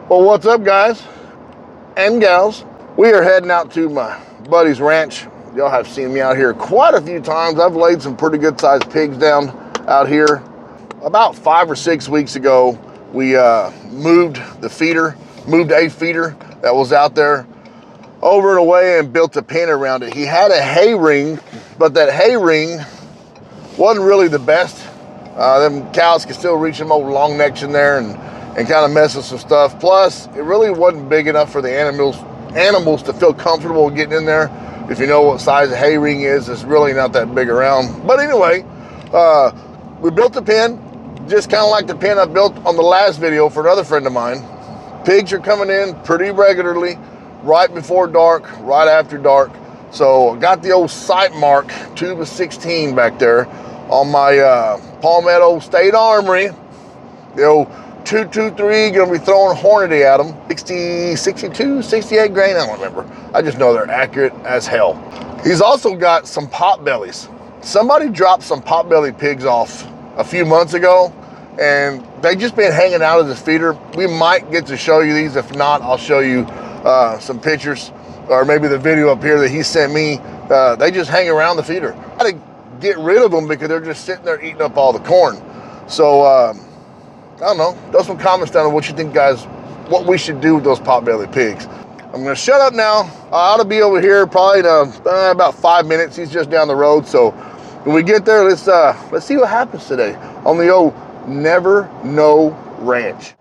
Well, what's up, guys and gals? We are heading out to my buddy's ranch. Y'all have seen me out here quite a few times. I've laid some pretty good sized pigs down out here. About 5 or 6 weeks ago, we moved a feeder that was out there over and away and built a pen around it. He had a hay ring, but that hay ring wasn't really the best. Them cows could still reach them old long necks in there and kind of mess with some stuff. Plus, it really wasn't big enough for the animals to feel comfortable getting in there. If you know what size a hay ring is, it's really not that big around. But anyway, we built a pen, just kind of like the pen I built on the last video for another friend of mine. Pigs are coming in pretty regularly, right before dark, right after dark. So I got the old Sightmark tube of 16 back there on my Palmetto State Armory. The old 223, gonna be throwing Hornady at them. 60, 62, 68 grain, I don't remember. I just know they're accurate as hell. He's also got some pot bellies. Somebody dropped some pot belly pigs off a few months ago, and they just been hanging out of this feeder. We might get to show you these. If not, I'll show you some pictures or maybe the video up here that he sent me. They just hang around the feeder. I got to get rid of them because they're just sitting there eating up all the corn. So I don't know, throw some comments down on what you think, guys, what we should do with those potbelly pigs. I'm gonna shut up now. I ought to be over here probably in about 5 minutes. He's just down the road. So when we get there, let's see what happens today on the old Never Know Ranch.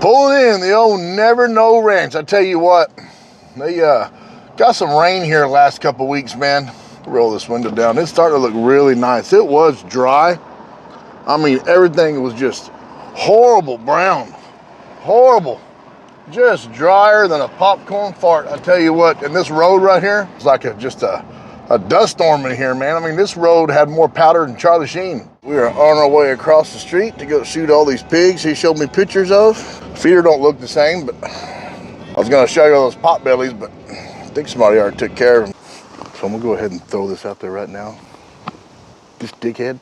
Pulling in the old Never Know Ranch. I tell you what, they got some rain here the last couple weeks, man. Roll this window down. It's starting to look really nice. It was dry. I mean, everything was just horrible brown. Horrible. Just drier than a popcorn fart. I tell you what, and this road right here, it's like just a dust storm in here, man. I mean, this road had more powder than Charlie Sheen. We are on our way across the street to go shoot all these pigs he showed me pictures of. Feeder don't look the same, but I was gonna show you all those pot bellies, but I think somebody already took care of them. So I'm gonna go ahead and throw this out there right now. This dickhead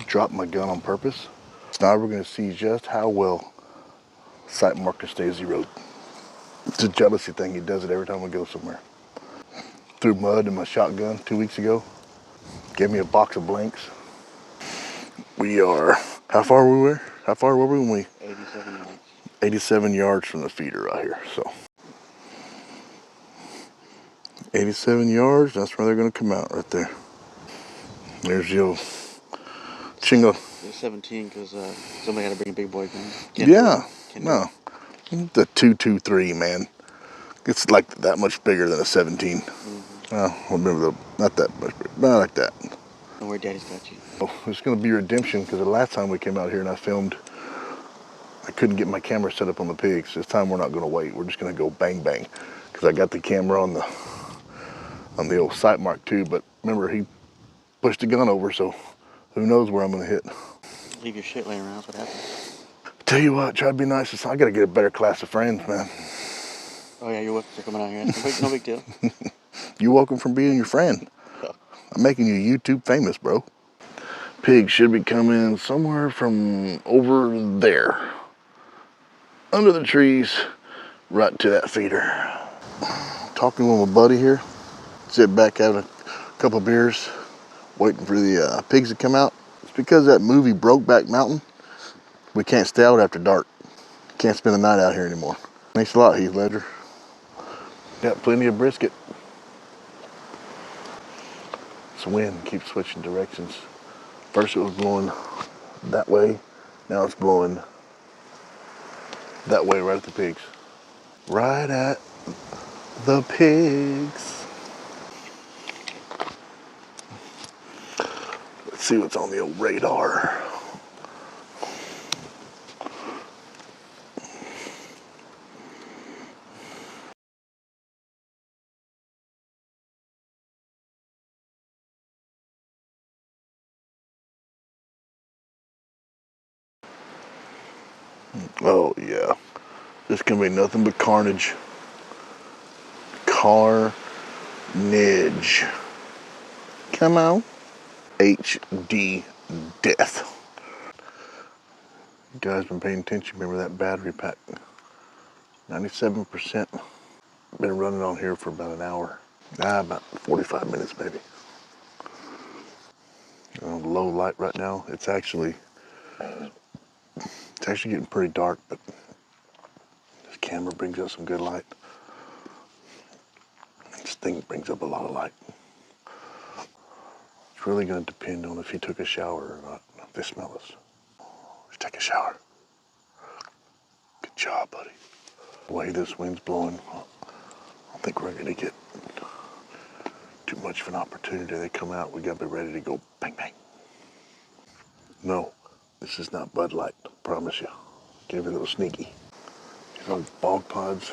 dropped my gun on purpose. So now we're gonna see just how well Sightmark stays zeroed. It's a jealousy thing. He does it every time we go somewhere. Threw mud in my shotgun 2 weeks ago. Gave me a box of blanks. We are, how far were we when we? 87 yards. 87 yards from the feeder right here, so. 87 yards, that's where they're gonna come out right there. There's your chingo. It's 17 because somebody had to bring a big boy gun. Yeah, no. The 223, man. It's like that much bigger than a 17. Well, remember, not that much bigger, not like that. And where Daddy's got you. Oh, it's gonna be redemption because the last time we came out here and I filmed, I couldn't get my camera set up on the pigs. This time we're not gonna wait. We're just gonna go bang bang because I got the camera on the old Sightmark too. But remember, he pushed the gun over, so who knows where I'm gonna hit. Leave your shit laying around, that's what happens. Tell you what, try to be nice. I gotta get a better class of friends, man. Oh yeah, you're welcome for coming out here. No big deal. You're welcome for being your friend. Yeah. I'm making you YouTube famous, bro. Pigs should be coming somewhere from over there. Under the trees, right to that feeder. Talking with my buddy here. Sit back having a couple beers, waiting for the pigs to come out. It's because that movie Brokeback Mountain. We can't stay out after dark. Can't spend the night out here anymore. Thanks a lot, Heath Ledger. Got plenty of brisket. This wind keeps switching directions. First it was blowing that way. Now it's blowing that way, right at the pigs. Right at the pigs. Let's see what's on the old radar. Oh yeah, this can be nothing but carnage. Carnage. Come on. H.D. Death. You guys been paying attention, remember that battery pack? 97%. Been running on here for about an hour. About 45 minutes maybe. Low light right now. It's actually getting pretty dark, but this camera brings up some good light. This thing brings up a lot of light. It's really going to depend on if he took a shower or not. If they smell us. Let's take a shower. Good job, buddy. The way this wind's blowing, I don't think we're going to get too much of an opportunity. They come out, we got to be ready to go bang, bang. No, this is not Bud Light, I promise you. Give it a little sneaky. These old bog pods,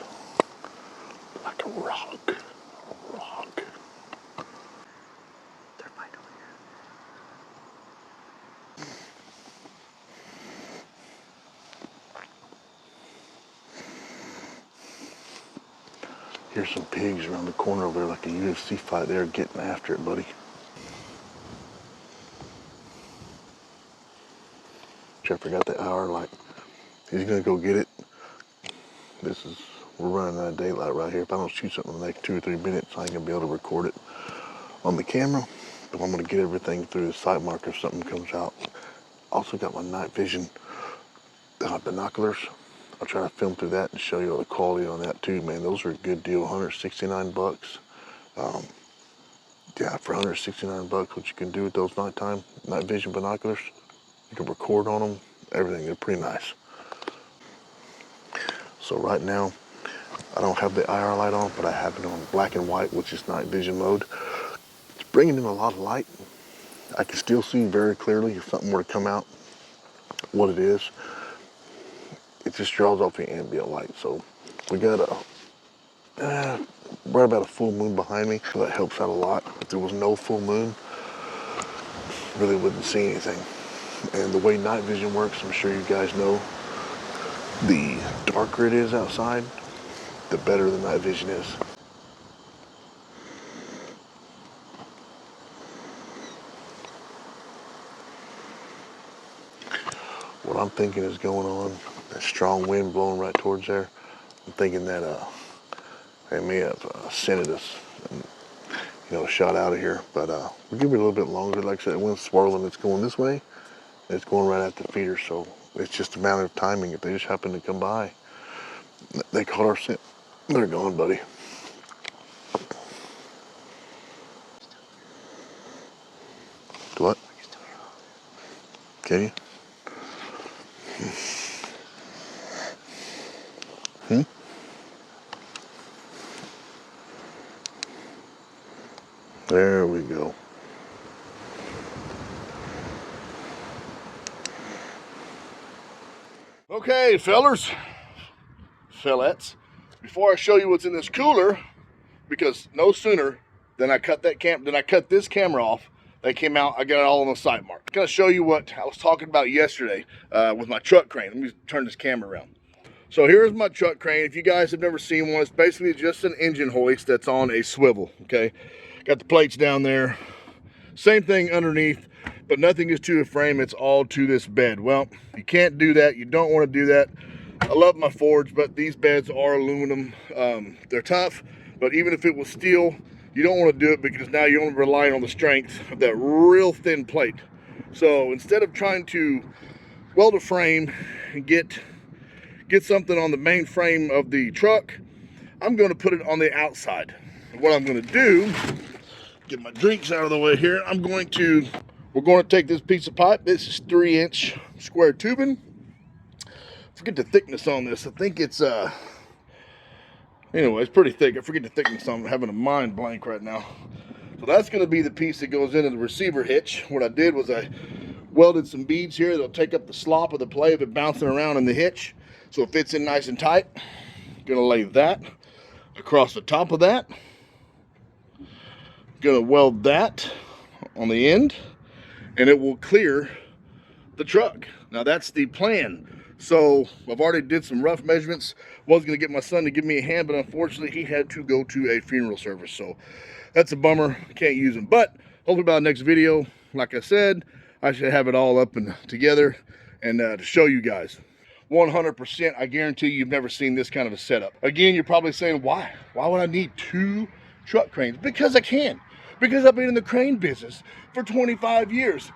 like a rock. They're fine over Here's some pigs around the corner over there, like a UFC fight. They're getting after it, buddy. Jeff forgot the hour light. He's gonna go get it. We're running out of daylight right here. If I don't shoot something in the next 2 or 3 minutes, I ain't gonna be able to record it on the camera. But I'm gonna get everything through the Sightmark if something comes out. Also got my night vision binoculars. I'll try to film through that and show you all the quality on that too, man. Those are a good deal, 169 bucks. Yeah, for 169 bucks, what you can do with those night vision binoculars, you can record on them, everything. They're pretty nice. So right now, I don't have the IR light on, but I have it on black and white, which is night vision mode. It's bringing in a lot of light. I can still see very clearly if something were to come out, what it is. It just draws off the ambient light. So we got right about a full moon behind me, so that helps out a lot. If there was no full moon, really wouldn't see anything. And the way night vision works, I'm sure you guys know, the darker it is outside, the better the night vision is. What I'm thinking is going on, that strong wind blowing right towards there, I'm thinking that they may have scented us and, shot out of here. But we'll give it a little bit longer. Like I said, the wind's swirling, it's going this way, and it's going right at the feeder, so it's just a matter of timing. If they just happen to come by, they caught our scent, they're gone, buddy. What? Can you? There we go. Okay, fellettes, before I show you what's in this cooler, because no sooner than I cut this camera off, they came out, I got it all on the Sightmark. I'm gonna show you what I was talking about yesterday with my truck crane. Let me turn this camera around. So here's my truck crane. If you guys have never seen one, it's basically just an engine hoist that's on a swivel, okay? Got the plates down there. Same thing underneath, but nothing is to the frame. It's all to this bed. Well, you can't do that. You don't want to do that. I love my Fords, but these beds are aluminum. They're tough, but even if it was steel, you don't want to do it because now you're only relying on the strength of that real thin plate. So instead of trying to weld a frame and get something on the main frame of the truck, I'm going to put it on the outside. And what I'm going to do, get my drinks out of the way here, we're going to take this piece of pipe. This is 3-inch square tubing. Forget the thickness on this. I think it's anyway, it's pretty thick. I forget the thickness on it. I'm having a mind blank right now. So that's going to be the piece that goes into the receiver hitch. What I did was I welded some beads here that'll take up the slop of the play of it bouncing around in the hitch, so it fits in nice and tight. Gonna lay that across the top of that. Gonna weld that on the end, and it will clear the truck. Now that's the plan. So I've already did some rough measurements. Was gonna get my son to give me a hand, but unfortunately he had to go to a funeral service. So that's a bummer, can't use him. But hopefully by the next video, like I said, I should have it all up and together and to show you guys. 100%, I guarantee you've never seen this kind of a setup. Again, you're probably saying, why? Why would I need 2 truck cranes? Because I can. Because I've been in the crane business for 25 years.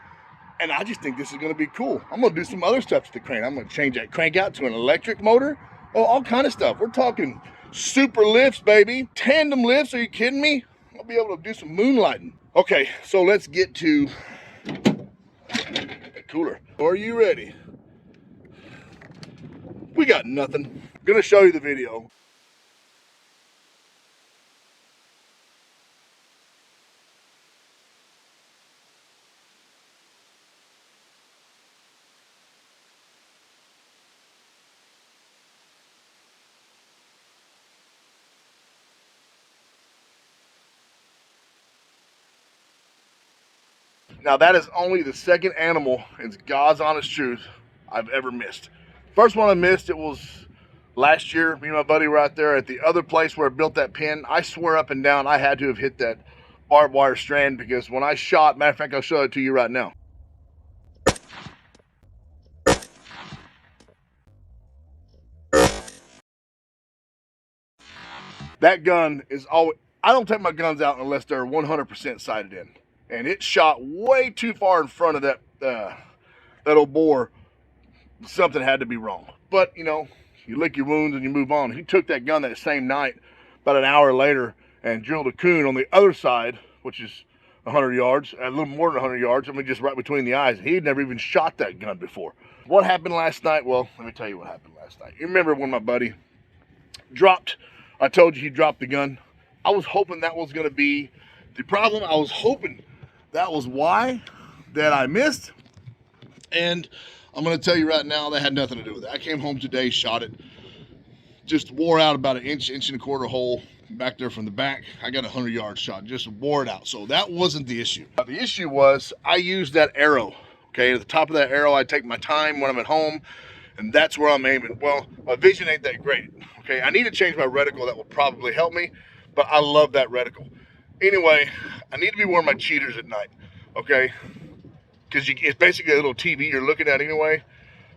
And I just think this is gonna be cool. I'm gonna do some other stuff to the crane. I'm gonna change that crank out to an electric motor. Oh, all kind of stuff. We're talking super lifts, baby. Tandem lifts, are you kidding me? I'll be able to do some moonlighting. Okay, so let's get to the cooler. Are you ready? We got nothing. I'm gonna show you the video. Now that is only the second animal, it's God's honest truth, I've ever missed. First one I missed, it was last year. Me and my buddy were out there at the other place where I built that pen. I swear up and down I had to have hit that barbed wire strand, because when I shot, matter of fact, I'll show it to you right now. That gun is always, I don't take my guns out unless they're 100% sighted in. And it shot way too far in front of that old bore. Something had to be wrong. But, you know, you lick your wounds and you move on. He took that gun that same night, about an hour later, and drilled a coon on the other side, which is 100 yards, a little more than 100 yards, I mean, just right between the eyes. He had never even shot that gun before. What happened last night? Well, let me tell you what happened last night. You remember when my buddy dropped, I told you he dropped the gun? I was hoping that was going to be the problem. I was hoping that was why that I missed. And I'm going to tell you right now, that had nothing to do with it. I came home today, shot it, just wore out about an inch and a quarter hole back there from the back. I got a 100-yard shot, just wore it out. So that wasn't the issue. The issue was I used that arrow. Okay, at the top of that arrow, I take my time when I'm at home, and that's where I'm aiming. Well, my vision ain't that great. Okay, I need to change my reticle. That will probably help me, but I love that reticle. Anyway, I need to be wearing my cheaters at night. Okay, because it's basically a little TV you're looking at anyway.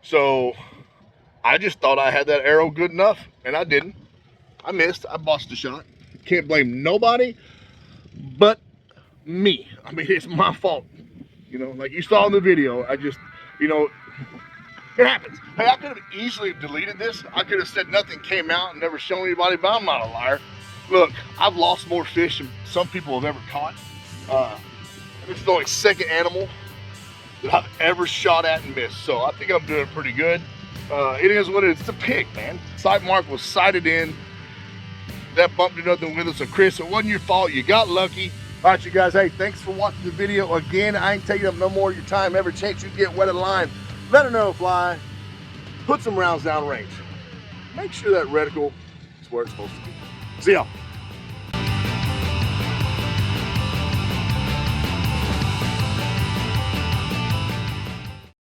So I just thought I had that arrow good enough, and I didn't. I missed. I botched the shot. Can't blame nobody but me. I mean, it's my fault. You know, like you saw in the video, I just, you know, it happens. Hey, I could have easily deleted this. I could have said nothing came out and never shown anybody, but I'm not a liar. Look, I've lost more fish than some people have ever caught. This is the only second animal that I've ever shot at and missed. So I think I'm doing pretty good. It is what it is. It's a pig, man. Sightmark was sighted in. That bumped into nothing with us. So Chris, it wasn't your fault. You got lucky. All right, you guys, hey, thanks for watching the video. Again, I ain't taking up no more of your time. Every chance you get wet a line, let her know, fly. Put some rounds down range. Make sure that reticle is where it's supposed to be. See y'all.